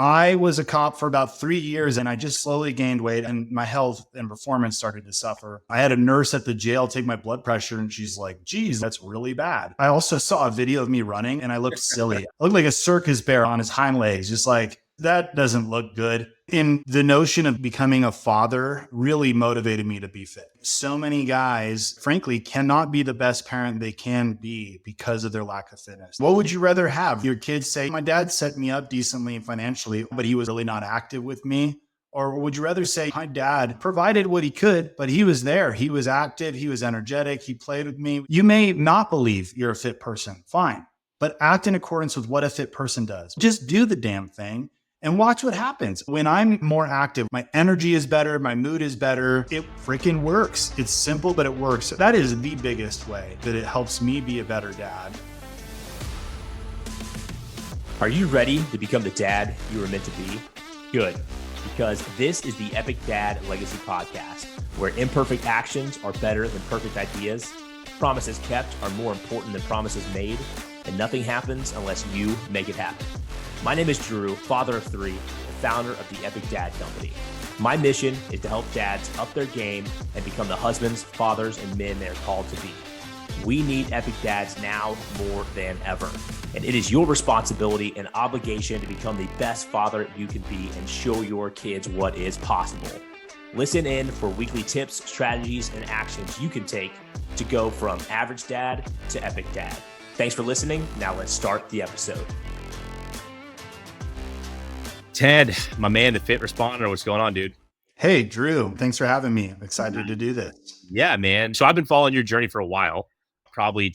I was a cop for about 3 years and I just slowly gained weight and my health and performance started to suffer. I had a nurse at the jail take my blood pressure and she's like, geez, that's really bad. I also saw a video of me running and I looked silly. I looked like a circus bear on his hind legs, just like, that doesn't look good. And the notion of becoming a father really motivated me to be fit. So many guys, frankly, cannot be the best parent they can be because of their lack of fitness. What would you rather have? Your kids say, my dad set me up decently financially, but he was really not active with me? Or would you rather say, my dad provided what he could, but he was there. He was active. He was energetic. He played with me. You may not believe you're a fit person. Fine. But act in accordance with what a fit person does. Just do the damn thing. And watch what happens. When I'm more active, my energy is better, my mood is better. It freaking works. It's simple, but it works. That is the biggest way that it helps me be a better dad. Are you ready to become the dad you were meant to be? Good, because this is the Epic Dad Legacy Podcast, where imperfect actions are better than perfect ideas, promises kept are more important than promises made, and nothing happens unless you make it happen. My name is Drew, father of three, and founder of the Epic Dad Company. My mission is to help dads up their game and become the husbands, fathers, and men they are called to be. We need epic dads now more than ever. And it is your responsibility and obligation to become the best father you can be and show your kids what is possible. Listen in for weekly tips, strategies, and actions you can take to go from average dad to epic dad. Thanks for listening. Now let's start the episode. Ted, my man, the fit responder. What's going on, dude? Hey, Drew. Thanks for having me. I'm excited to do this. Yeah, man. So I've been following your journey for a while, probably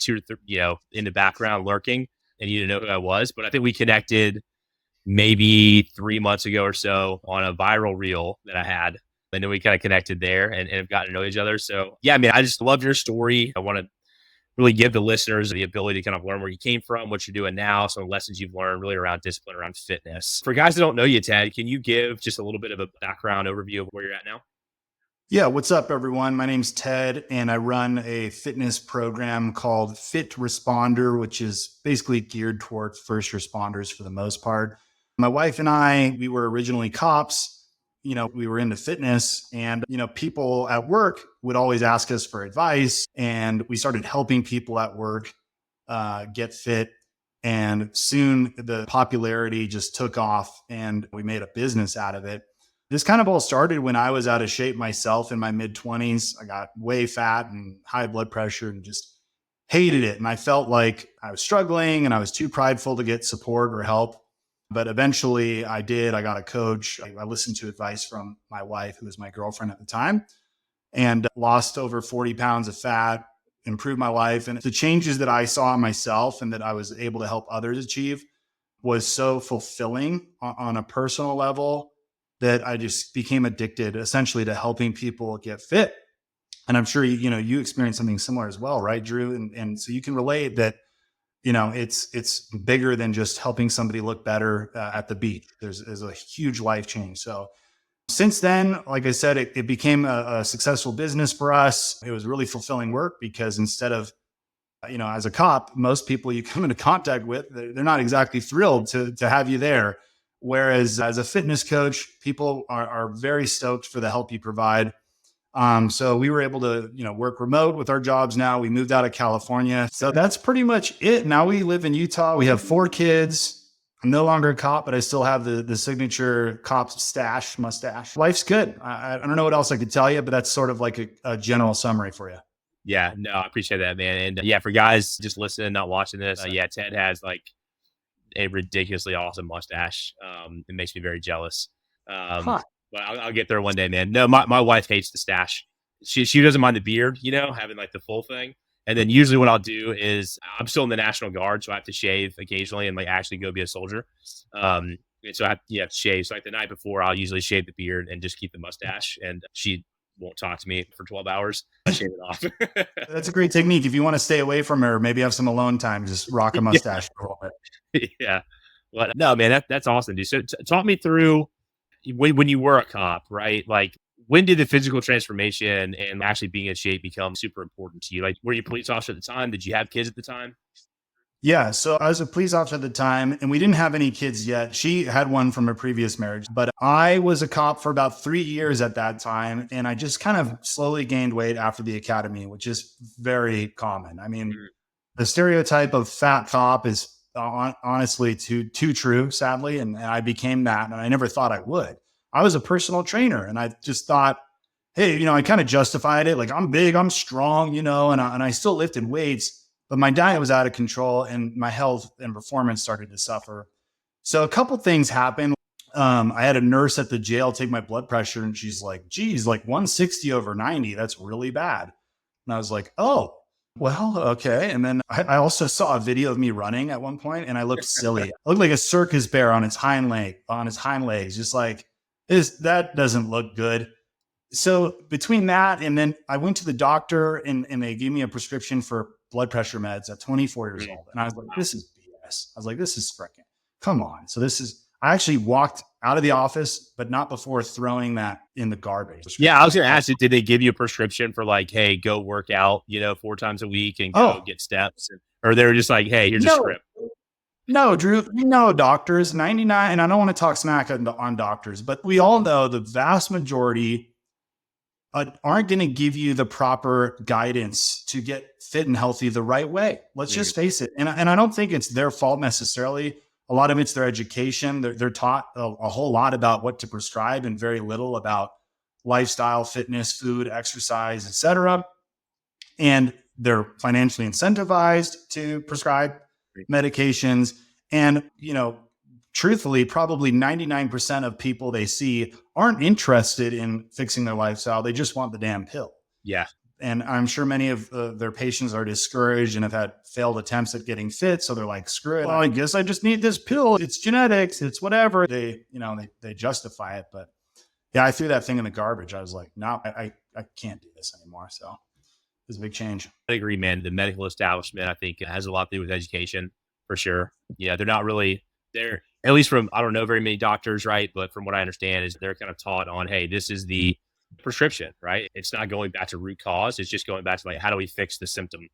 in the background lurking, and you didn't know who I was. But I think we connected maybe 3 months ago or so on a viral reel that I had. And then we kind of connected there and have gotten to know each other. So yeah, man, I just love your story. I want to really give the listeners the ability to kind of learn where you came from, what you're doing now, some lessons you've learned really around discipline, around fitness. For guys that don't know you, Ted, can you give just a little bit of a background overview of where you're at now? Yeah, what's up, everyone? My name's Ted, and I run a fitness program called Fit Responder, which is basically geared towards first responders for the most part. My wife and I, we were originally cops. We were into fitness and, people at work would always ask us for advice, and we started helping people at work get fit. And soon the popularity just took off and we made a business out of it. This kind of all started when I was out of shape myself in my mid-20s. I got way fat and high blood pressure and just hated it. And I felt like I was struggling and I was too prideful to get support or help. But eventually I did. I got a coach. I listened to advice from my wife, who was my girlfriend at the time, and lost over 40 pounds of fat, improved my life. And the changes that I saw in myself and that I was able to help others achieve was so fulfilling on a personal level that I just became addicted essentially to helping people get fit. And I'm sure, you experienced something similar as well, right, Drew? And so you can relate that, it's bigger than just helping somebody look better at the beach. There's a huge life change. So since then, like I said, it became a successful business for us. It was really fulfilling work because instead of, as a cop, most people you come into contact with, they're not exactly thrilled to have you there. Whereas as a fitness coach, people are very stoked for the help you provide. So we were able to, work remote with our jobs now. We moved out of California. So that's pretty much it. Now we live in Utah. We have 4 kids. I'm no longer a cop, but I still have the signature cop mustache. Life's good. I don't know what else I could tell you, but that's sort of like a general summary for you. Yeah, no, I appreciate that, man. And yeah, for guys just listening, not watching this, Ted has like a ridiculously awesome mustache. It makes me very jealous. But I'll get there one day, man. No, my wife hates the stash. She doesn't mind the beard, having like the full thing. And then usually what I'll do is I'm still in the National Guard, so I have to shave occasionally and like actually go be a soldier. And so I have to shave. So like the night before, I'll usually shave the beard and just keep the mustache. And she won't talk to me for 12 hours. I shave it off. That's a great technique. If you want to stay away from her, maybe have some alone time, just rock a mustache for a little bit. Yeah. But no, man, that's awesome, dude. So talk me through when you were a cop, right? Like, when did the physical transformation and actually being in shape become super important to you? Like, were you a police officer at the time? Did you have kids at the time? Yeah. So I was a police officer at the time and we didn't have any kids yet. She had one from a previous marriage, but I was a cop for about 3 years at that time. And I just kind of slowly gained weight after the academy, which is very common. I mean, the stereotype of fat cop is honestly too true, sadly. And I became that. And I never thought I would. I was a personal trainer and I just thought, hey, I kind of justified it. Like I'm big, I'm strong, and I still lifted weights. But my diet was out of control and my health and performance started to suffer. So a couple things happened. I had a nurse at the jail take my blood pressure and she's like, geez, like 160 over 90. That's really bad. And I was like, oh, well, okay. And then I also saw a video of me running at one point and I looked silly. I looked like a circus bear on its hind legs, just like that doesn't look good. So between that and then I went to the doctor and they gave me a prescription for blood pressure meds at 24 years old. And I was like, this is BS. I was like, this is freaking, come on. So I actually walked out of the office, but not before throwing that in the garbage. Yeah, I was going to ask you, did they give you a prescription for like, hey, go work out, 4 times a week and go get steps? Or they were just like, hey, here's a script. No, Drew, doctors, 99, and I don't want to talk smack on doctors, but we all know the vast majority aren't going to give you the proper guidance to get fit and healthy the right way. Let's just face it. And I don't think it's their fault necessarily. A lot of it's their education. They're taught a whole lot about what to prescribe and very little about lifestyle, fitness, food, exercise, etc. And they're financially incentivized to prescribe medications. And, truthfully, probably 99% of people they see aren't interested in fixing their lifestyle. They just want the damn pill. Yeah. And I'm sure many of their patients are discouraged and have had failed attempts at getting fit. So they're like, screw it. Well, I guess I just need this pill. It's genetics. It's whatever. They justify it. But yeah, I threw that thing in the garbage. I was like, no, I can't do this anymore. So it's a big change. I agree, man. The medical establishment, I think, has a lot to do with education for sure. Yeah, they're not really there. At least from, I don't know very many doctors, right? But from what I understand is they're kind of taught on, hey, this is the prescription, right? It's not going back to root cause. It's just going back to like, how do we fix the symptom,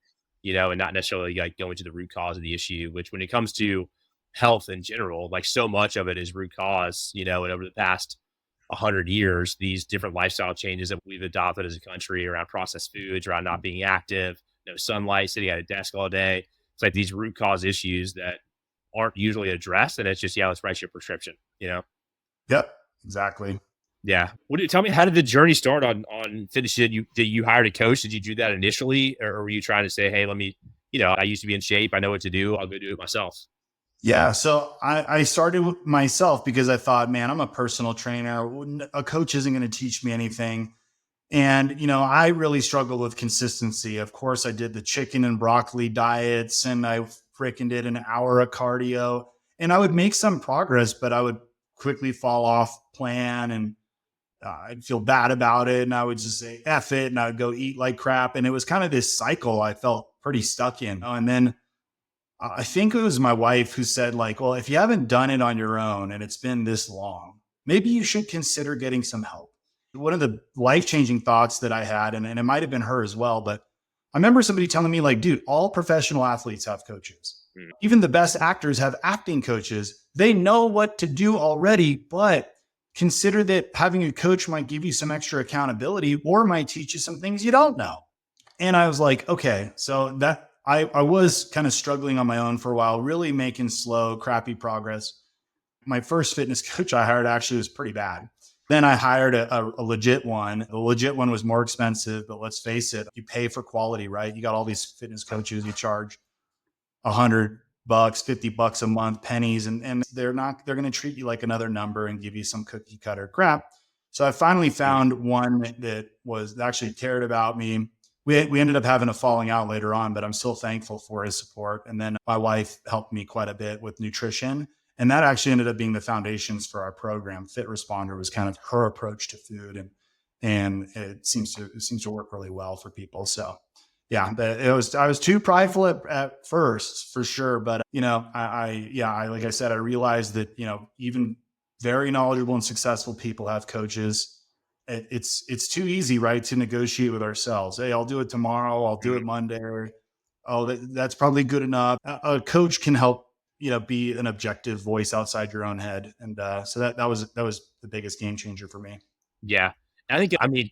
and not necessarily like going to the root cause of the issue, which when it comes to health in general, like so much of it is root cause, and over the past 100 years, these different lifestyle changes that we've adopted as a country around processed foods, around not being active, no sunlight, sitting at a desk all day. It's like these root cause issues that aren't usually addressed. And it's just, let's write you a prescription, Yep, exactly. Yeah. Tell me, how did the journey start on fitness? Did you hire a coach? Did you do that initially? Or were you trying to say, hey, let me, I used to be in shape. I know what to do. I'll go do it myself. Yeah. So I started myself because I thought, man, I'm a personal trainer. A coach isn't going to teach me anything. And, I really struggled with consistency. Of course, I did the chicken and broccoli diets and I freaking did an hour of cardio and I would make some progress, but I would quickly fall off plan and I'd feel bad about it. And I would just say, F it. And I would go eat like crap. And it was kind of this cycle I felt pretty stuck in. And then I think it was my wife who said like, well, if you haven't done it on your own and it's been this long, maybe you should consider getting some help. One of the life-changing thoughts that I had, and it might've been her as well, but I remember somebody telling me like, dude, all professional athletes have coaches. Even the best actors have acting coaches. They know what to do already, but consider that having a coach might give you some extra accountability or might teach you some things you don't know. And I was like, okay, so that I was kind of struggling on my own for a while, really making slow, crappy progress. My first fitness coach I hired actually was pretty bad. Then I hired a legit one. The legit one was more expensive, but let's face it, you pay for quality, right? You got all these fitness coaches, you charge $100, $50 a month, pennies, and they're going to treat you like another number and give you some cookie cutter crap. So I finally found one that was actually cared about me. We ended up having a falling out later on, but I'm still thankful for his support. And then my wife helped me quite a bit with nutrition. And that actually ended up being the foundations for our program. Fit Responder was kind of her approach to food, and it seems to work really well for people. So yeah, I was too prideful at first for sure. But I like I said, I realized that, even very knowledgeable and successful people have coaches. It's too easy, right, to negotiate with ourselves. Hey, I'll do it tomorrow. I'll do it Monday. oh, that's probably good enough. A coach can help, be an objective voice outside your own head. And so that was the biggest game changer for me. Yeah. I mean,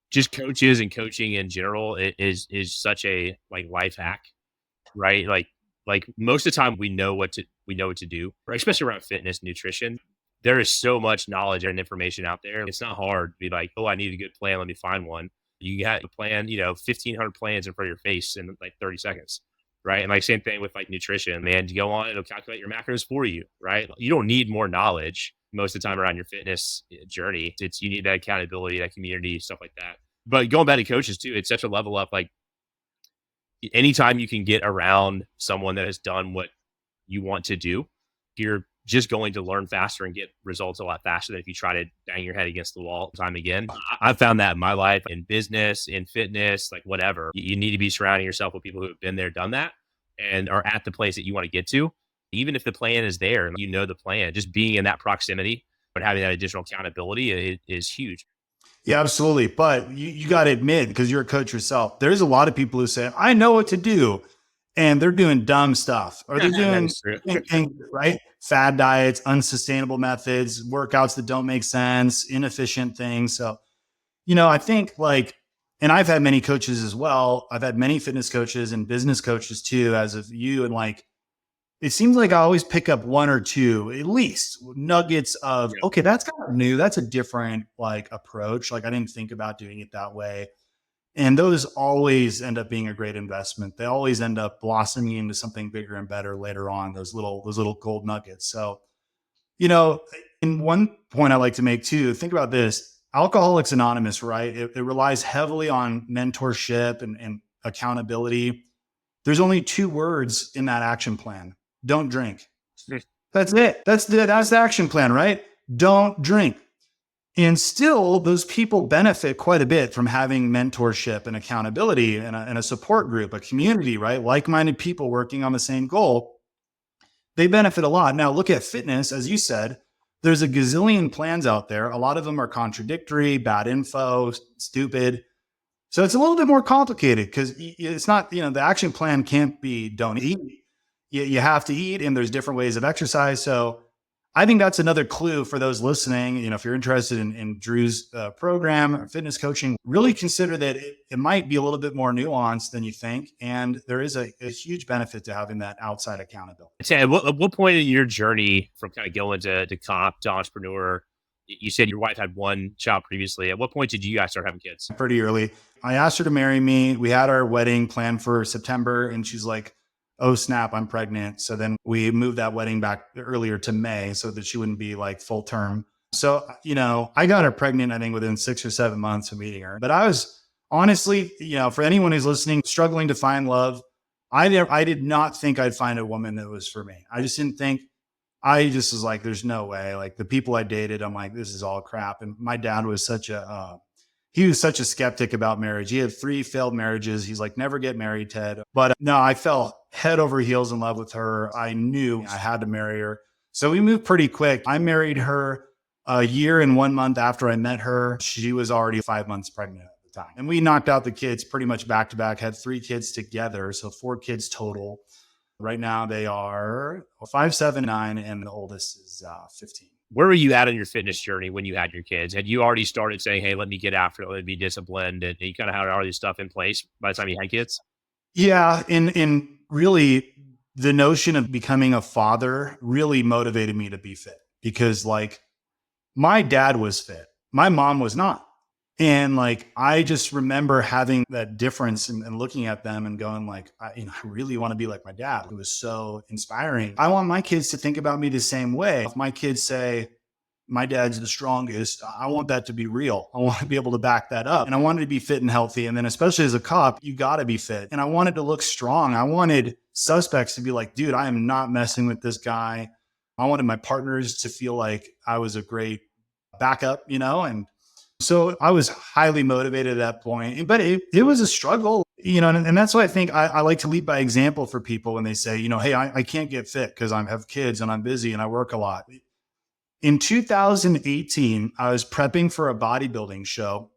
just coaches and coaching in general is such a like life hack, right? Like most of the time we know what to do, right? Especially around fitness, nutrition. There is so much knowledge and information out there. It's not hard to be like, oh, I need a good plan. Let me find one. You got a plan, 1,500 plans in front of your face in like 30 seconds, right? And like same thing with like nutrition, man. You go on, it'll calculate your macros for you, right? You don't need more knowledge most of the time around your fitness journey. It's you need that accountability, that community, stuff like that. But going back to coaches too, it's such a level up. Like anytime you can get around someone that has done what you want to do, you're just going to learn faster and get results a lot faster than if you try to bang your head against the wall time again. I've found that in my life, in business, in fitness, like whatever. You need to be surrounding yourself with people who have been there, done that, and are at the place that you want to get to. Even if the plan is there and you know the plan, just being in that proximity but having that additional accountability is huge. Yeah, absolutely. But you got to admit, because you're a coach yourself, there's a lot of people who say, I know what to do. And they're doing dumb stuff, or they're doing right fad diets, unsustainable methods, workouts that don't make sense, inefficient things. So, I think and I've had many coaches as well. I've had many fitness coaches and business coaches too, as of you. And it seems like I always pick up one or two, at least nuggets of, okay, that's kind of new. That's a different approach. Like I didn't think about doing it that way. And those always end up being a great investment. They always end up blossoming into something bigger and better later on, those little gold nuggets. So, in one point I like to make too, think about this. Alcoholics Anonymous, right? It relies heavily on mentorship and accountability. There's only 2 words in that action plan. Don't drink. That's it. That's the action plan, right? Don't drink. And still, those people benefit quite a bit from having mentorship and accountability and a support group, a community, right? Like-minded people working on the same goal. They benefit a lot. Now, look at fitness. As you said, there's a gazillion plans out there. A lot of them are contradictory, bad info, stupid. So it's a little bit more complicated because it's not, the action plan can't be don't eat. You have to eat, and there's different ways of exercise. So I think that's another clue for those listening. If you're interested in Drew's program, fitness coaching, really consider that it might be a little bit more nuanced than you think. And there is a huge benefit to having that outside accountability. At what point in your journey from kind of going to comp to entrepreneur, you said your wife had one child previously. At what point did you guys start having kids? Pretty early. I asked her to marry me. We had our wedding planned for September, and she's like, oh snap, I'm pregnant. So then we moved that wedding back earlier to May so that she wouldn't be full term. So, I got her pregnant, I think within 6 or 7 months of meeting her. But I was honestly, for anyone who's listening, struggling to find love, I did not think I'd find a woman that was for me. I just didn't think, I just was like, there's no way. Like the people I dated, I'm like, this is all crap. And my dad was he was such a skeptic about marriage. He had 3 failed marriages. He's like, never get married, Ted. But no, I fell head over heels in love with her. I knew I had to marry her. So we moved pretty quick. I married her a year and 1 month after I met her. She was already 5 months pregnant at the time. And we knocked out the kids pretty much back to back, had 3 kids together. So 4 kids total. Right now they are 5, 7, 9, and the oldest is 15. Where were you at on your fitness journey when you had your kids? Had you already started saying, hey, let me get after it, let me be disciplined, and you kind of had all this stuff in place by the time you had kids? Yeah. In really the notion of becoming a father really motivated me to be fit because my dad was fit. My mom was not. And I just remember having that difference and looking at them and going I really want to be like my dad, who was so inspiring. I want my kids to think about me the same way. If my kids say my dad's the strongest, I want that to be real. I want to be able to back that up. And I wanted to be fit and healthy. And then especially as a cop, you got to be fit. And I wanted to look strong. I wanted suspects to be like, dude, I am not messing with this guy. I wanted my partners to feel like I was a great backup, and so I was highly motivated at that point, but it was a struggle, and that's why I think I like to lead by example for people when they say, hey, I can't get fit because I have kids and I'm busy and I work a lot. In 2018, I was prepping for a bodybuilding show.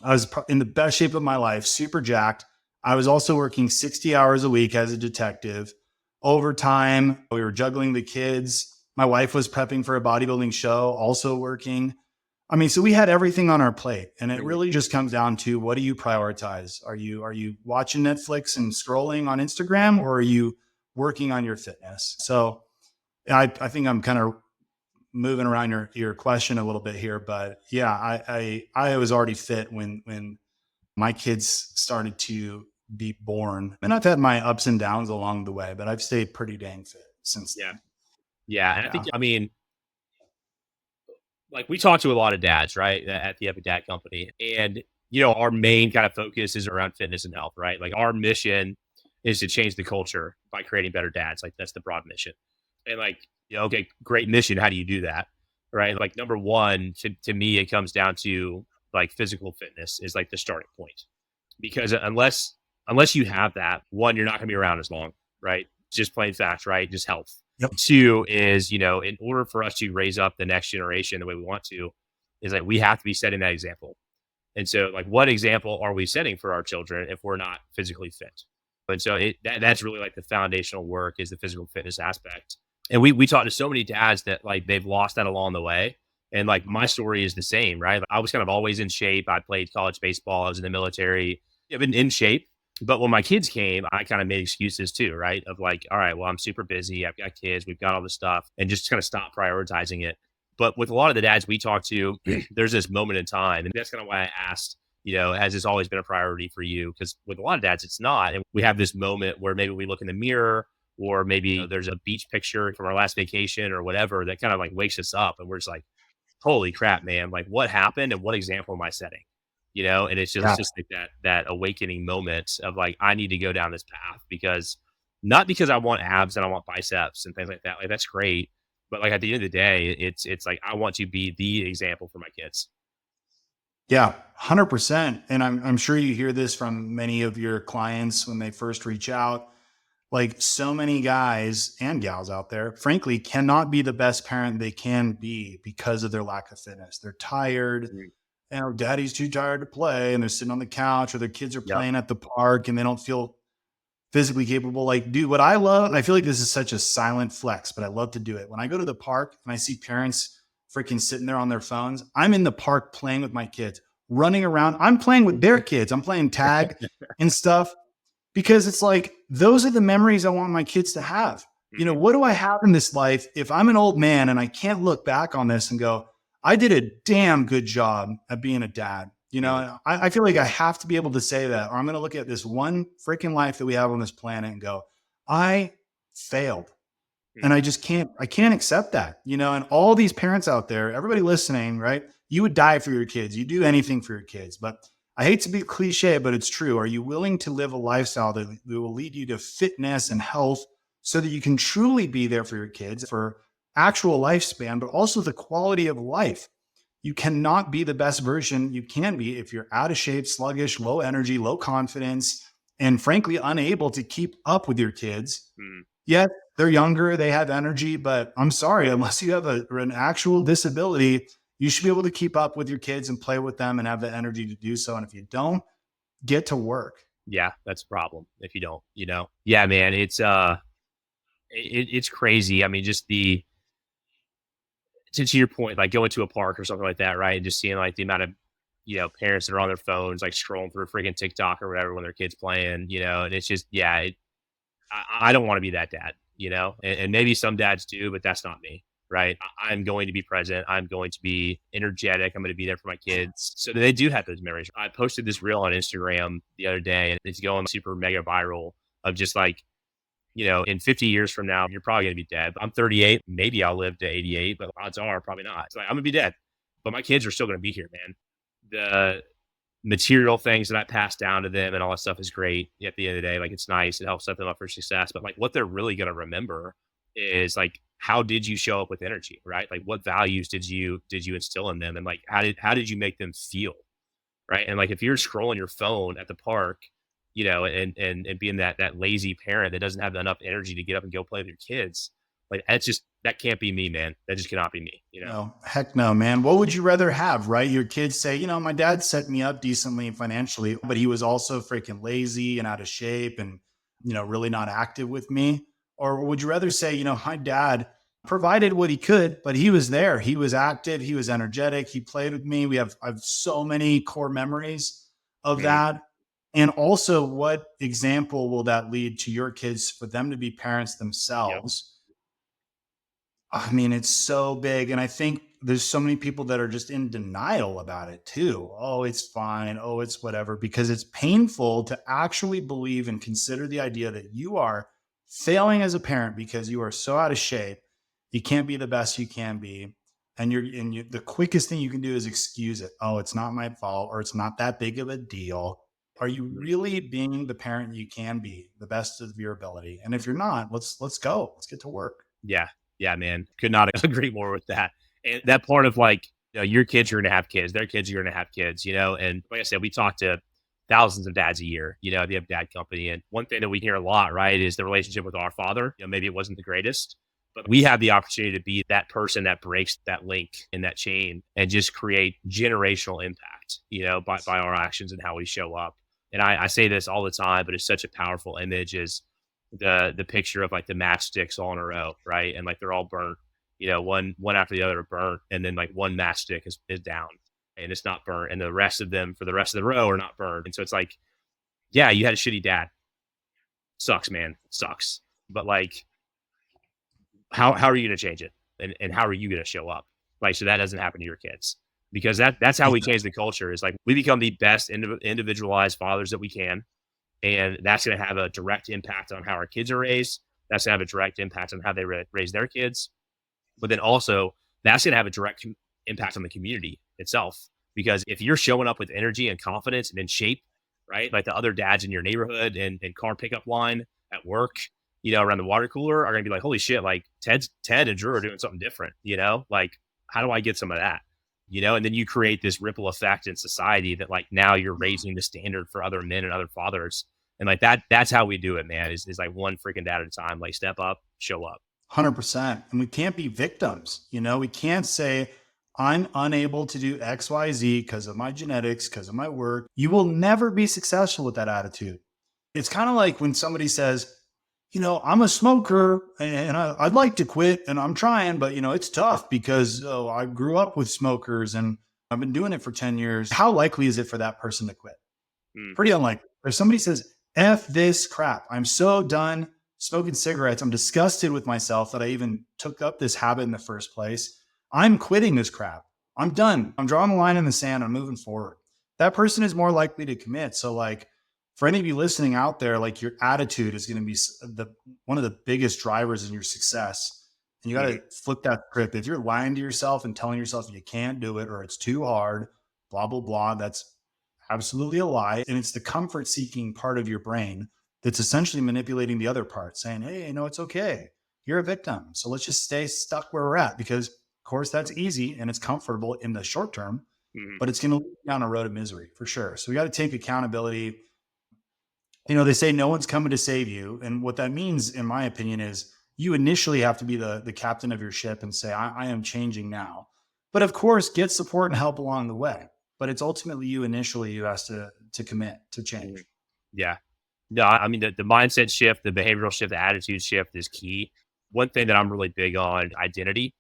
I was in the best shape of my life, super jacked. I was also working 60 hours a week as a detective. Overtime, we were juggling the kids. My wife was prepping for a bodybuilding show, also working. I mean, so we had everything on our plate, and it really just comes down to, what do you prioritize? Are you watching Netflix and scrolling on Instagram, or are you working on your fitness? So I think I'm kind of moving around your question a little bit here, but yeah, I was already fit when my kids started to be born, and I've had my ups and downs along the way, but I've stayed pretty dang fit since Yeah. then. Yeah. And I Yeah. think, I mean, like we talk to a lot of dads, right, at the Epic Dad Company. And, our main kind of focus is around fitness and health, right? Like our mission is to change the culture by creating better dads. Like that's the broad mission. And like, okay, great mission. How do you do that? Right. Like number one, to me, it comes down to like physical fitness is like the starting point. Because unless you have that, one, you're not going to be around as long, right? Just plain facts, right? Just health. Yep. Two is, in order for us to raise up the next generation the way we want to, is like we have to be setting that example. And so, like, what example are we setting for our children if we're not physically fit? And so that's really like the foundational work is the physical fitness aspect. And we talk to so many dads that like they've lost that along the way. And like my story is the same, right? I was kind of always in shape. I played college baseball. I was in the military. I've been in shape. But when my kids came, I kind of made excuses too, right? Of like, all right, well, I'm super busy. I've got kids. We've got all this stuff, and just kind of stop prioritizing it. But with a lot of the dads we talk to, there's this moment in time. And that's kind of why I asked, has this always been a priority for you? Because with a lot of dads, it's not. And we have this moment where maybe we look in the mirror, or maybe there's a beach picture from our last vacation or whatever that kind of like wakes us up. And we're just like, holy crap, man, like what happened and what example am I setting? And it's just like that awakening moment of like, I need to go down this path because not because I want abs and I want biceps and things like that. Like that's great. But like at the end of the day, it's like I want to be the example for my kids. Yeah, 100%. And I'm sure you hear this from many of your clients when they first reach out. Like, so many guys and gals out there, frankly, cannot be the best parent they can be because of their lack of fitness. They're tired, Mhm. and daddy's too tired to play, and they're sitting on the couch, or their kids are Yep. playing at the park and they don't feel physically capable. Like, dude, what I love, I feel like this is such a silent flex, but I love to do it. When I go to the park and I see parents freaking sitting there on their phones, I'm in the park playing with my kids, running around. I'm playing with their kids. I'm playing tag and stuff, because it's like, those are the memories I want my kids to have. Mhm. What do I have in this life if I'm an old man and I can't look back on this and go, I did a damn good job at being a dad? Mhm. I feel like I have to be able to say that, or I'm going to look at this one freaking life that we have on this planet and go, I failed. And Mhm. I can't accept that, and all these parents out there, everybody listening, right? You would die for your kids. You do anything for your kids, but I hate to be cliche, but it's true. Are you willing to live a lifestyle that will lead you to fitness and health so that you can truly be there for your kids for actual lifespan, but also the quality of life? You cannot be the best version you can be if you're out of shape, sluggish, low energy, low confidence, and frankly, unable to keep up with your kids. Mhm. Yet they're younger, they have energy, but I'm sorry, unless you have an actual disability, you should be able to keep up with your kids and play with them and have the energy to do so. And if you don't, get to work. Yeah, that's a problem if you don't, Yeah, man, it's crazy. I mean, just to your point, like going to a park or something like that, right? And just seeing like the amount of parents that are on their phones, like scrolling through freaking TikTok or whatever when their kids playing, and it's just I don't want to be that dad, and maybe some dads do, but that's not me. Right. I'm going to be present. I'm going to be energetic. I'm going to be there for my kids. So they do have those memories. I posted this reel on Instagram the other day and it's going super mega viral of just like, in 50 years from now, you're probably going to be dead. I'm 38. Maybe I'll live to 88, but odds are probably not. It's like, I'm going to be dead, but my kids are still going to be here, man. The material things that I pass down to them and all that stuff is great at the end of the day. Like it's nice. It helps set them up for success. But like what they're really going to remember is like, how did you show up with energy, right? Like what values did you instill in them? And like, how did you make them feel? Right. And like, if you're scrolling your phone at the park, and being that lazy parent that doesn't have enough energy to get up and go play with your kids, Like that can't be me, man. That just cannot be me, No, heck no, man. What would you rather have, right? Your kids say, my dad set me up decently financially, but he was also freaking lazy and out of shape and, really not active with me. Or would you rather say, my dad provided what he could, but he was there. He was active. He was energetic. He played with me. I have so many core memories of Mhm. that. And also, what example will that lead to your kids for them to be parents Yep. themselves? I mean, it's so big. And I think there's so many people that are just in denial about it too. Oh, it's fine. Oh, it's whatever, because it's painful to actually believe and consider the idea that you are failing as a parent because you are so out of shape. You can't be the best you can be. The quickest thing you can do is excuse it. Oh, it's not my fault, or it's not that big of a deal. Are you Mhm. really being the parent you can be, the best of your ability? And if you're not, let's go. Let's get to work. Yeah. Yeah, man. Could not agree more with that. And that part of like, your kids are going to have kids, their kids are going to have kids, and like I said, we talk to thousands of dads a year, the have dad company. And one thing that we hear a lot, right, is the relationship with our father. Maybe it wasn't the greatest, but we have the opportunity to be that person that breaks that link in that chain and just create generational impact, by our actions and how we show up. And I say this all the time, but it's such a powerful image is the picture of like the matchsticks all in a row, right? And like they're all burnt, one after the other are burnt, and then like one matchstick is down and it's not burnt, and the rest of them for the rest of the row are not burned. And so it's like, yeah, you had a shitty dad. Sucks, man. Sucks. But like, how are you gonna change it? And how are you gonna show up? Like, so that doesn't happen to your kids. Because that's how we change the culture is like we become the best individualized fathers that we can. And that's going to have a direct impact on how our kids are raised. That's going to have a direct impact on how they raise their kids. But then also, that's going to have a direct impact on the community itself. Because if you're showing up with energy and confidence and in shape, right? Like the other dads in your neighborhood and car pickup line at work, around the water cooler are going to be like, holy shit, like Ted and Drew are doing something different, like, how do I get some of that? And then you create this ripple effect in society that like now you're raising the standard for other men and other fathers. And like that's how we do it, man, is like one freaking dad at a time, like step up, show up. 100%. And we can't be victims. We can't say, I'm unable to do XYZ because of my genetics, because of my work. You will never be successful with that attitude. It's kind of like when somebody says, I'm a smoker and I'd like to quit and I'm trying, but, it's tough because I grew up with smokers and I've been doing it for 10 years. How likely is it for that person to quit? Pretty unlikely. If somebody says, F this crap, I'm so done smoking cigarettes, I'm disgusted with myself that I even took up this habit in the first place. I'm quitting this crap. I'm done. I'm drawing the line in the sand. I'm moving forward. That person is more likely to commit. So, like, for any of you listening out there, like your attitude is going to be one of the biggest drivers in your success. And you got to flip that script. If you're lying to yourself and telling yourself you can't do it or it's too hard, blah, blah, blah, that's absolutely a lie. And it's the comfort seeking part of your brain that's essentially manipulating the other part, saying, hey, it's okay. You're a victim. So let's just stay stuck where we're at because, of course, that's easy and it's comfortable in the short term, but it's going to lead down a road of misery for sure. So we got to take accountability. They say no one's coming to save you. And what that means, in my opinion, is you initially have to be the captain of your ship and say, I am changing now. But of course, get support and help along the way. But it's ultimately you initially who has to commit to change. Yeah. No, I mean, the mindset shift, the behavioral shift, the attitude shift is key. One thing that I'm really big on, identity.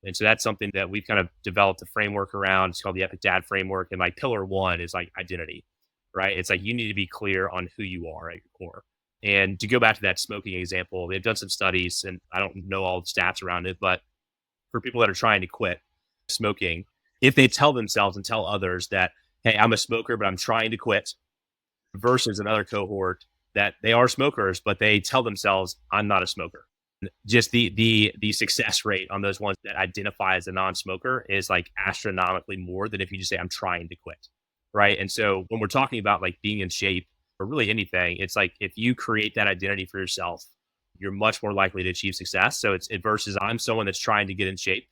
And so that's something that we've kind of developed a framework around. It's called the Epic Dad Framework. And like pillar one is like identity, right? It's like you need to be clear on who you are at your core. And to go back to that smoking example, they've done some studies, and I don't know all the stats around it, but for people that are trying to quit smoking, if they tell themselves and tell others that, hey, I'm a smoker, but I'm trying to quit, versus another cohort that they are smokers, but they tell themselves, I'm not a smoker. Just the success rate on those ones that identify as a non-smoker is like astronomically more than if you just say, I'm trying to quit. Right. And so when we're talking about like being in shape or really anything, it's like if you create that identity for yourself, you're much more likely to achieve success. So it's versus I'm someone that's trying to get in shape,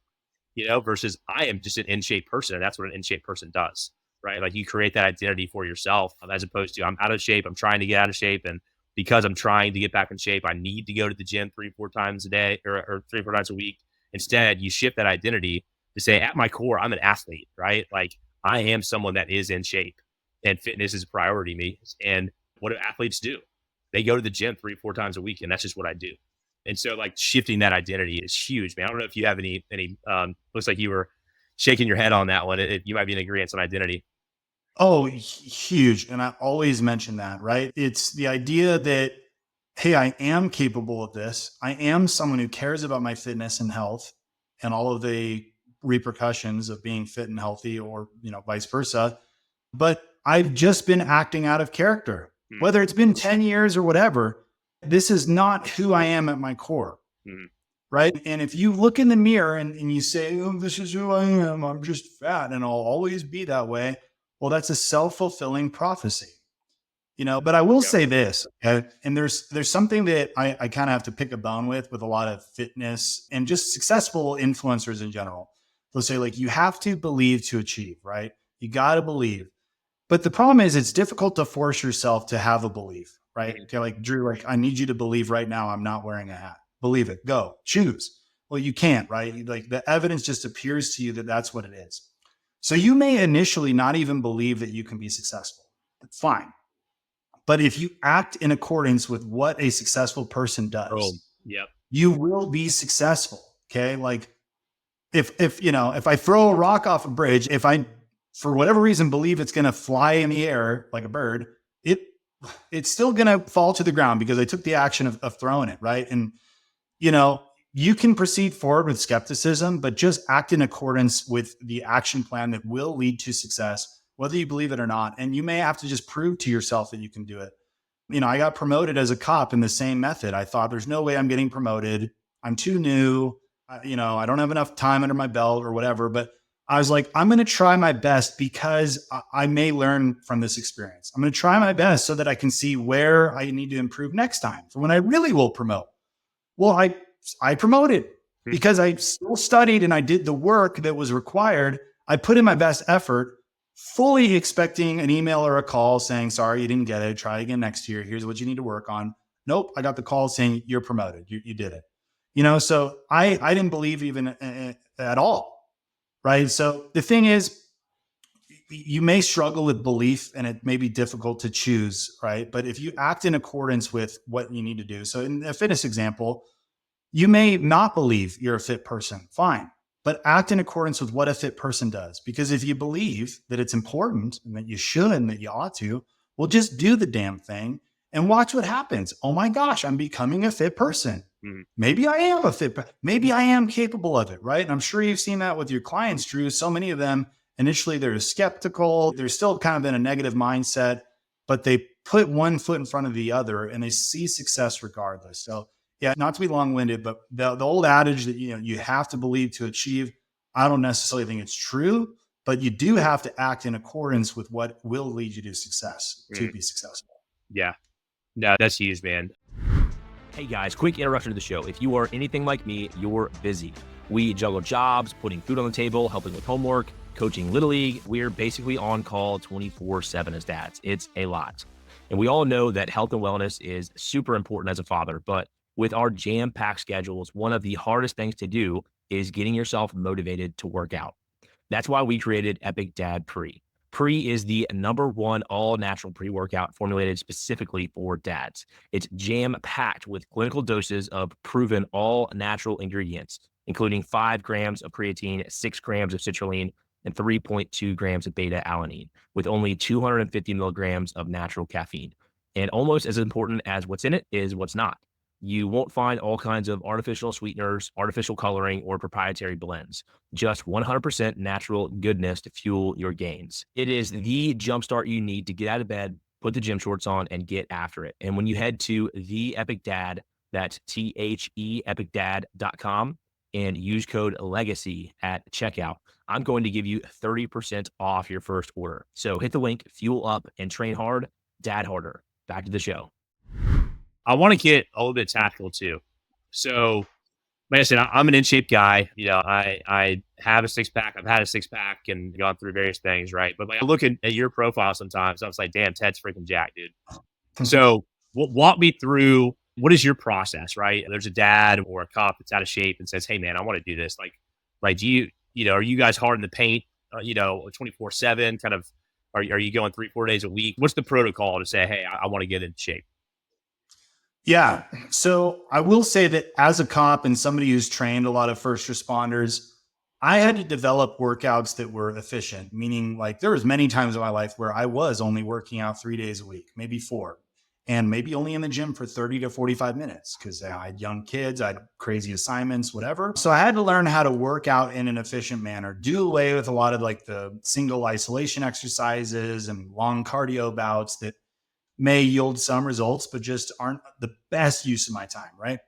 versus I am just an in shape person. And that's what an in shape person does. Right. Like you create that identity for yourself as opposed to I'm out of shape. I'm trying to get out of shape. And because I'm trying to get back in shape, I need to go to the gym 3-4 times a day or 3-4 times a week. Instead, you shift that identity to say, at my core, I'm an athlete, right? Like I am someone that is in shape and fitness is a priority to me. And what do athletes do? They go to the gym 3-4 times a week, and that's just what I do. And so like shifting that identity is huge, man. I don't know if you have any, looks like you were shaking your head on that one. You might be in agreement on identity. Oh, huge. And I always mention that, right? It's the idea that, hey, I am capable of this. I am someone who cares about my fitness and health and all of the repercussions of being fit and healthy, or, vice versa. But I've just been acting out of character, whether it's been 10 years or whatever. This is not who I am at my core. Right. And if you look in the mirror and you say, oh, this is who I am, I'm just fat and I'll always be that way. Well, that's a self-fulfilling prophecy, but I will say this, okay? And there's something that I kind of have to pick a bone with a lot of fitness and just successful influencers in general. They'll say, like, you have to believe to achieve, right? You got to believe. But the problem is it's difficult to force yourself to have a belief, right? Okay, like, Drew, like, I need you to believe right now I'm not wearing a hat. Believe it. Go. Choose. Well, you can't, right? Like, the evidence just appears to you that that's what it is. So you may initially not even believe that you can be successful. That's fine. But if you act in accordance with what a successful person does, you will be successful. Okay. Like if I throw a rock off a bridge, if I, for whatever reason, believe it's going to fly in the air like a bird, it's still going to fall to the ground because I took the action of throwing it. Right. And, you can proceed forward with skepticism, but just act in accordance with the action plan that will lead to success, whether you believe it or not. And you may have to just prove to yourself that you can do it. I got promoted as a cop in the same method. I thought there's no way I'm getting promoted. I'm too new. I don't have enough time under my belt or whatever, but I was like, I'm going to try my best because I may learn from this experience. I'm going to try my best so that I can see where I need to improve next time for when I really will promote. Well, I promoted because I still studied and I did the work that was required. I put in my best effort, fully expecting an email or a call saying, sorry, you didn't get it. Try again next year. Here's what you need to work on. Nope. I got the call saying you're promoted. You did it. So I didn't believe even at all. Right. So the thing is, you may struggle with belief and it may be difficult to choose. Right. But if you act in accordance with what you need to do. So in a fitness example, you may not believe you're a fit person. Fine. But act in accordance with what a fit person does. Because if you believe that it's important and that you should and that you ought to, well, just do the damn thing and watch what happens. Oh my gosh, I'm becoming a fit person. Maybe I am a fit. Maybe I am capable of it, right? And I'm sure you've seen that with your clients, Drew. So many of them, initially they're skeptical. They're still kind of in a negative mindset, but they put one foot in front of the other and they see success regardless. So yeah, not to be long-winded, but the old adage that, you have to believe to achieve, I don't necessarily think it's true, but you do have to act in accordance with what will lead you to success to be successful. Yeah. No, that's huge, man. Hey guys, quick interruption to the show. If you are anything like me, you're busy. We juggle jobs, putting food on the table, helping with homework, coaching Little League. We're basically on call 24/7 as dads. It's a lot. And we all know that health and wellness is super important as a father, but with our jam-packed schedules, one of the hardest things to do is getting yourself motivated to work out. That's why we created Epic Dad Pre. Pre is the #1 all-natural pre-workout formulated specifically for dads. It's jam-packed with clinical doses of proven all-natural ingredients, including 5 grams of creatine, 6 grams of citrulline, and 3.2 grams of beta-alanine, with only 250 milligrams of natural caffeine. And almost as important as what's in it is what's not. You won't find all kinds of artificial sweeteners, artificial coloring, or proprietary blends. Just 100% natural goodness to fuel your gains. It is the jumpstart you need to get out of bed, put the gym shorts on, and get after it. And when you head to The Epic Dad, that's THEEpicDad.com, and use code LEGACY at checkout, I'm going to give you 30% off your first order. So hit the link, fuel up, and train hard, dad harder. Back to the show. I want to get a little bit tactical too. So, like I said, I'm an in shape guy. I have a 6-pack. I've had a 6-pack and gone through various things, right? But like I look at your profile sometimes, I was like, damn, Ted's freaking jacked, dude. So Walk me through, what is your process, right? There's a dad or a cop that's out of shape and says, hey man, I want to do this. Like, do are you guys hard in the paint, 24/7 kind of, are you going 3, 4 days a week? What's the protocol to say, hey, I want to get in shape? Yeah. So I will say that as a cop and somebody who's trained a lot of first responders, I had to develop workouts that were efficient, meaning like there was many times in my life where I was only working out 3 days a week, maybe four, and maybe only in the gym for 30 to 45 minutes because I had young kids, I had crazy assignments, whatever. So I had to learn how to work out in an efficient manner, do away with a lot of like the single isolation exercises and long cardio bouts that may yield some results, but just aren't the best use of my time, right?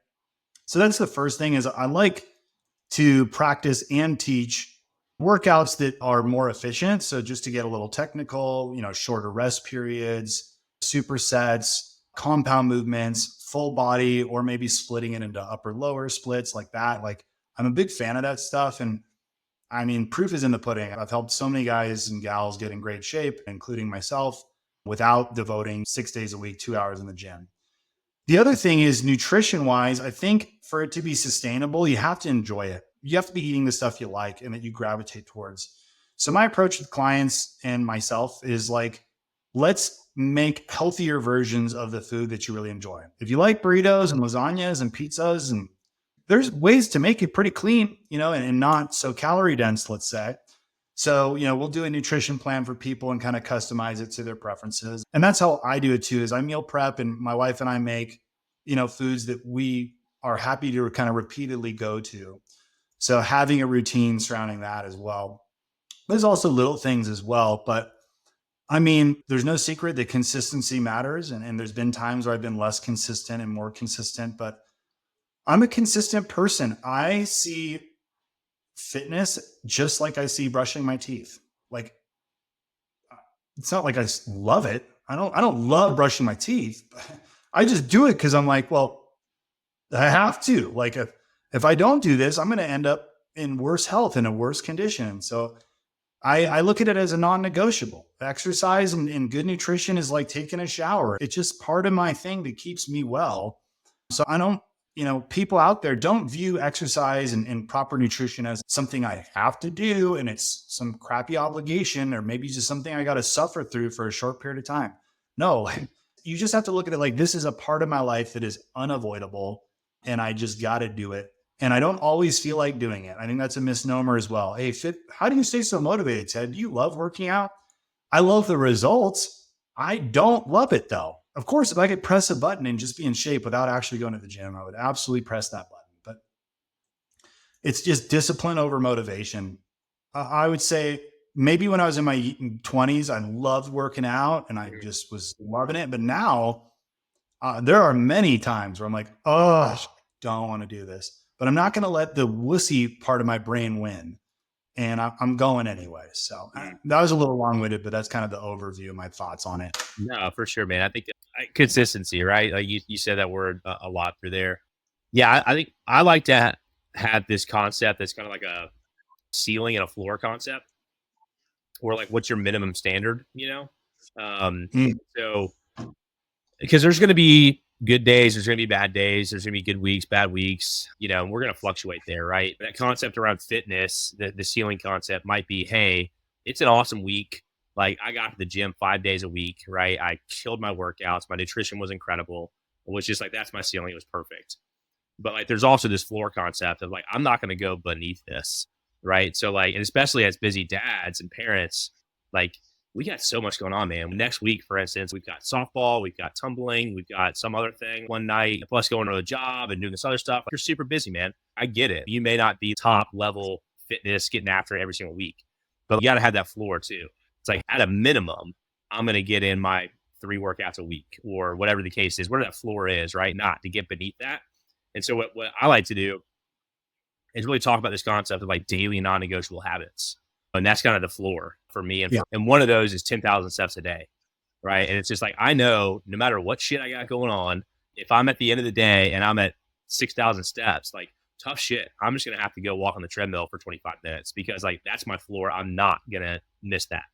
So that's the first thing is I like to practice and teach workouts that are more efficient. So just to get a little technical, shorter rest periods, supersets, compound movements, full body, or maybe splitting it into upper lower splits like that. Like I'm a big fan of that stuff. And I mean, proof is in the pudding. I've helped so many guys and gals get in great shape, including myself, without devoting 6 days a week, 2 hours in the gym. The other thing is nutrition wise, I think for it to be sustainable, you have to enjoy it. You have to be eating the stuff you like and that you gravitate towards. So my approach with clients and myself is like, let's make healthier versions of the food that you really enjoy. If you like burritos and lasagnas and pizzas, and there's ways to make it pretty clean, and not so calorie dense, let's say. So, we'll do a nutrition plan for people and kind of customize it to their preferences. And that's how I do it too, is I meal prep and my wife and I make, foods that we are happy to kind of repeatedly go to. So having a routine surrounding that as well. There's also little things as well, but I mean, there's no secret that consistency matters. And there's been times where I've been less consistent and more consistent, but I'm a consistent person. I see fitness just like I see brushing my teeth. Like it's not like I love it. I don't love brushing my teeth. I just do it because I'm like, well, I have to. Like if I don't do this, I'm going to end up in worse health, in a worse condition. So I look at it as a non-negotiable. Exercise and good nutrition is like taking a shower. It's just part of my thing that keeps me well. So I don't, people out there don't view exercise and proper nutrition as something I have to do. And it's some crappy obligation, or maybe just something I got to suffer through for a short period of time. No, you just have to look at it like this is a part of my life that is unavoidable and I just got to do it. And I don't always feel like doing it. I think that's a misnomer as well. Hey, how do you stay so motivated, Ted? Do you love working out? I love the results. I don't love it though. Of course, if I could press a button and just be in shape without actually going to the gym, I would absolutely press that button. But it's just discipline over motivation. I would say maybe when I was in my 20s, I loved working out and I just was loving it. But now there are many times where I'm like, oh, I don't want to do this. But I'm not going to let the wussy part of my brain win. And I'm going anyway. So that was a little long-winded, but that's kind of the overview of my thoughts on it. No, for sure, man. I think consistency, right? Like you said that word a lot through there. Yeah, I think I like to have this concept that's kind of like a ceiling and a floor concept, or like what's your minimum standard, So because there's going to be good days, there's going to be bad days, there's going to be good weeks, bad weeks, and we're going to fluctuate there, right? That concept around fitness, the ceiling concept might be, hey, it's an awesome week. Like I got to the gym 5 days a week, right? I killed my workouts. My nutrition was incredible. It was just like, that's my ceiling. It was perfect. But like, there's also this floor concept of like, I'm not going to go beneath this, right? So like, and especially as busy dads and parents, like we got so much going on, man. Next week, for instance, we've got softball, we've got tumbling, we've got some other thing one night, plus going to a job and doing this other stuff. You're super busy, man. I get it. You may not be top level fitness, getting after it every single week, but you got to have that floor too. It's like at a minimum, I'm going to get in my 3 workouts a week or whatever the case is, whatever that floor is, right? Not to get beneath that. And so what I like to do is really talk about this concept of like daily non-negotiable habits. And that's kind of the floor for me. And one of those is 10,000 steps a day, right? And it's just like, I know no matter what shit I got going on, if I'm at the end of the day and I'm at 6,000 steps, like tough shit, I'm just going to have to go walk on the treadmill for 25 minutes because like that's my floor. I'm not going to miss that,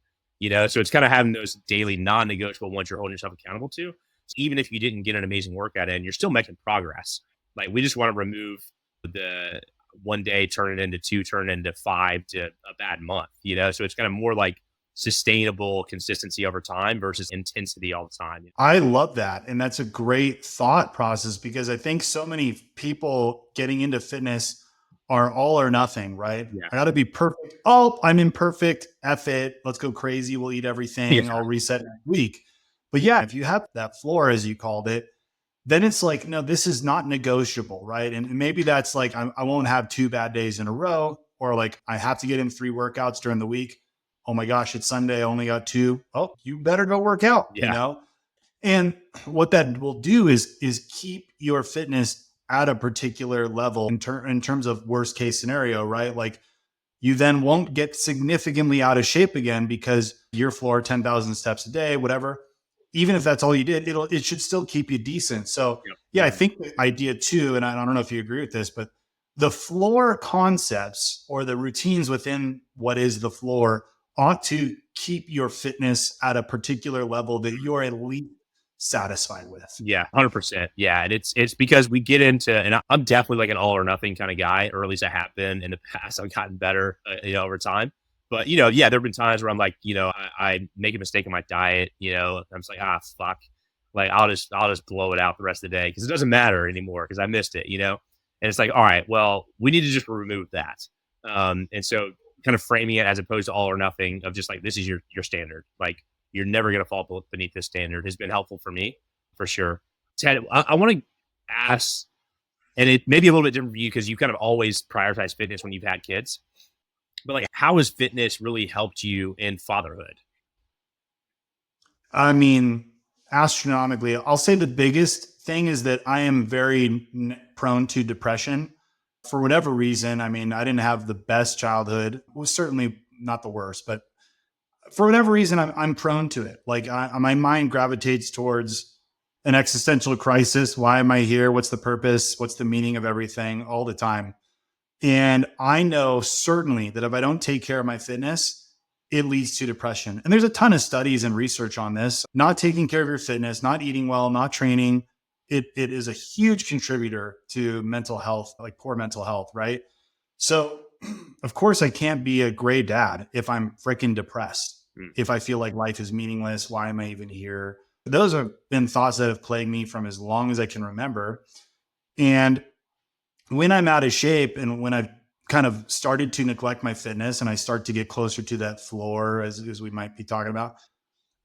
So it's kind of having those daily non-negotiable ones you're holding yourself accountable to. even if you didn't get an amazing workout in, you're still making progress. Like we just want to remove the one day, turn it into two, turn it into five to a bad month, So it's kind of more like sustainable consistency over time versus intensity all the time. I love that. And that's a great thought process because I think so many people getting into fitness are all or nothing, right? Yeah. I got to be perfect. Oh, I'm imperfect. F it. Let's go crazy. We'll eat everything. I'll reset next week. But yeah, if you have that floor, as you called it, then it's like, no, this is not negotiable, right? And maybe that's like, I won't have 2 bad days in a row, or like I have to get in 3 workouts during the week. Oh my gosh, it's Sunday. I only got 2. Oh, you better go work out, And what that will do is keep your fitness at a particular level in terms of worst case scenario, right? Like you then won't get significantly out of shape again because your floor 10,000 steps a day, whatever. Even if that's all you did, it should still keep you decent. So yeah, I think the idea too, and I don't know if you agree with this, but the floor concepts or the routines within what is the floor ought to keep your fitness at a particular level that you're at least satisfied with. Yeah, 100%. Yeah, and it's because we get into, and I'm definitely like an all or nothing kind of guy, or at least I have been in the past. I've gotten better, over time. But there've been times where I'm like, I make a mistake in my diet. I'm just like, fuck, like I'll just blow it out the rest of the day because it doesn't matter anymore because I missed it. And it's like, all right, well, we need to just remove that. And so kind of framing it as opposed to all or nothing of just like this is your standard, like. You're never going to fall beneath this standard has been helpful for me, for sure. Ted, I want to ask, and it may be a little bit different for you because you kind of always prioritize fitness when you've had kids, but like how has fitness really helped you in fatherhood? I mean, astronomically, I'll say the biggest thing is that I am very prone to depression for whatever reason. I mean, I didn't have the best childhood. It was certainly not the worst, but for whatever reason, I'm prone to it. Like my mind gravitates towards an existential crisis. Why am I here? What's the purpose? What's the meaning of everything all the time? And I know certainly that if I don't take care of my fitness, it leads to depression. And there's a ton of studies and research on this. Not taking care of your fitness, not eating well, not training, it is a huge contributor to mental health, like poor mental health, right? So of course I can't be a great dad if I'm freaking depressed. If I feel like life is meaningless, why am I even here? Those have been thoughts that have plagued me from as long as I can remember. And when I'm out of shape and when I've kind of started to neglect my fitness and I start to get closer to that floor, as we might be talking about,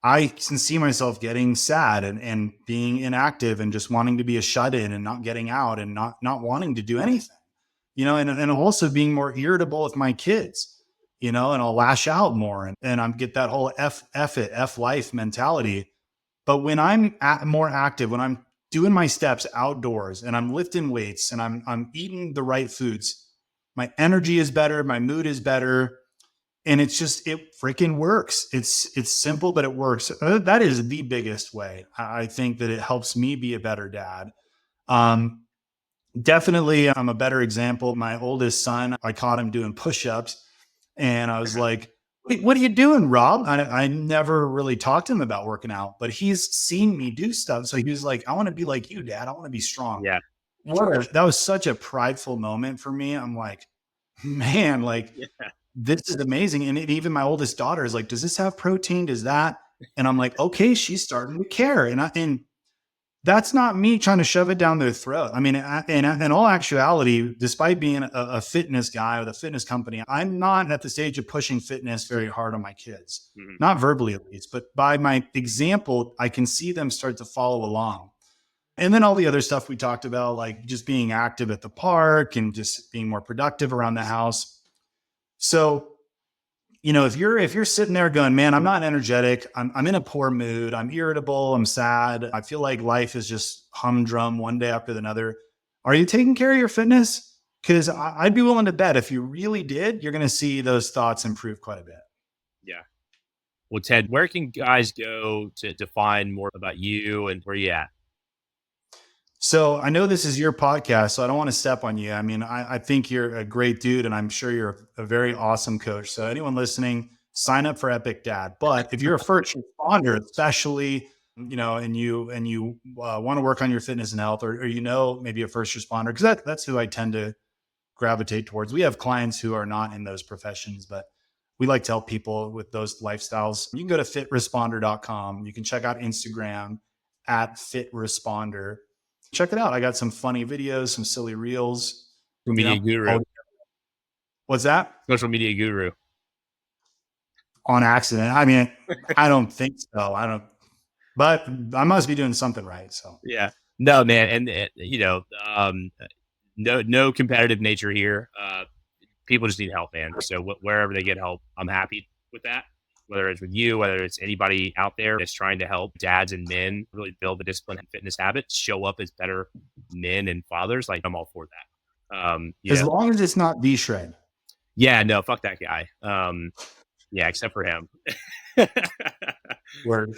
I can see myself getting sad and being inactive and just wanting to be a shut-in and not getting out and not wanting to do anything, and also being more irritable with my kids. And I'll lash out more and I'm get that whole F life mentality. But when I'm more active, when I'm doing my steps outdoors and I'm lifting weights and I'm eating the right foods, my energy is better, my mood is better. And it freaking works. It's simple, but it works. That is the biggest way. I think that it helps me be a better dad. Definitely, I'm a better example. My oldest son, I caught him doing push-ups. And I was like, wait, what are you doing, Rob? I never really talked to him about working out, but he's seen me do stuff. So he was like, I want to be like you, Dad. I want to be strong. Yeah. That was such a prideful moment for me. I'm like, man, like this is amazing. And even my oldest daughter is like, does this have protein? Does that? And I'm like, okay, she's starting to care. And that's not me trying to shove it down their throat. I mean, in all actuality, despite being a fitness guy with a fitness company, I'm not at the stage of pushing fitness very hard on my kids, not verbally at least, but by my example, I can see them start to follow along. And then all the other stuff we talked about, like just being active at the park and just being more productive around the house. So, if you're sitting there going, man, I'm not energetic. I'm in a poor mood. I'm irritable. I'm sad. I feel like life is just humdrum one day after another. Are you taking care of your fitness? Because I'd be willing to bet if you really did, you're going to see those thoughts improve quite a bit. Yeah. Well, Ted, where can guys go to find more about you and where you at? So I know this is your podcast, so I don't want to step on you. I mean, I think you're a great dude, and I'm sure you're a very awesome coach. So anyone listening, sign up for Epic Dad. But if you're a first responder, especially, and you want to work on your fitness and health, or maybe a first responder, because that's who I tend to gravitate towards. We have clients who are not in those professions, but we like to help people with those lifestyles. You can go to fitresponder.com. You can check out Instagram at fitresponder. Check it out. I got some funny videos, some silly reels. Social media guru. What's that? Social media guru. On accident. I mean, I don't think so. But I must be doing something right. So yeah, no, man. And no competitive nature here. People just need help, man. So wherever they get help, I'm happy with that. Whether it's with you, whether it's anybody out there that's trying to help dads and men really build the discipline and fitness habits, show up as better men and fathers, like I'm all for that. As long as it's not V-Shred. Yeah, no, fuck that guy. Yeah, except for him. Word.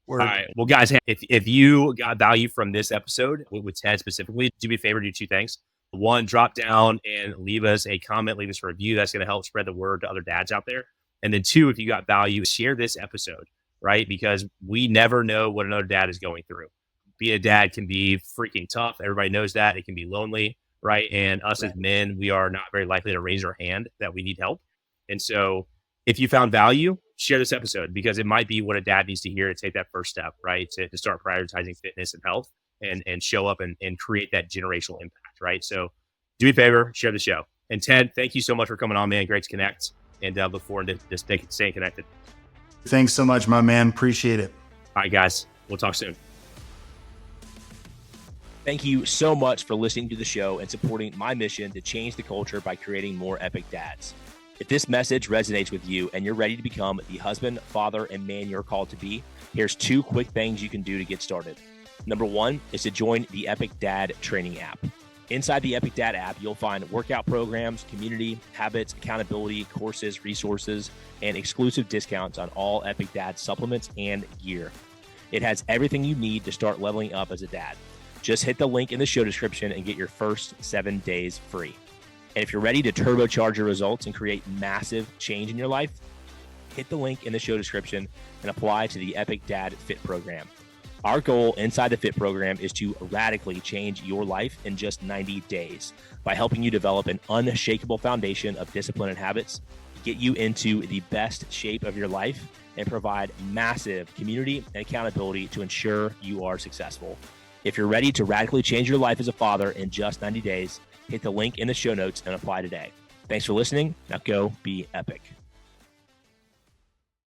All right. Well, guys, if you got value from this episode with Ted specifically, do me a favor, do two things. One, drop down and leave us a comment, leave us a review. That's going to help spread the word to other dads out there. And then two, if you got value, share this episode, right? Because we never know what another dad is going through. Being a dad can be freaking tough. Everybody knows that. It can be lonely, right? And us as men, we are not very likely to raise our hand that we need help. And so if you found value, share this episode, because it might be what a dad needs to hear to take that first step, right? To start prioritizing fitness and health and show up and create that generational impact, right? So do me a favor, share the show. And Ted, thank you so much for coming on, man. Great to connect, and look forward to just staying connected. Thanks so much, my man. Appreciate it. All right, guys. We'll talk soon. Thank you so much for listening to the show and supporting my mission to change the culture by creating more epic dads. If this message resonates with you and you're ready to become the husband, father, and man you're called to be, here's 2 quick things you can do to get started. Number 1 is to join the Epic Dad training app. Inside the Epic Dad app, you'll find workout programs, community, habits, accountability, courses, resources, and exclusive discounts on all Epic Dad supplements and gear. It has everything you need to start leveling up as a dad. Just hit the link in the show description and get your first 7 days free. And if you're ready to turbocharge your results and create massive change in your life, hit the link in the show description and apply to the Epic Dad Fit program. Our goal inside the Fit program is to radically change your life in just 90 days by helping you develop an unshakable foundation of discipline and habits, get you into the best shape of your life, and provide massive community and accountability to ensure you are successful. If you're ready to radically change your life as a father in just 90 days, hit the link in the show notes and apply today. Thanks for listening. Now go be epic.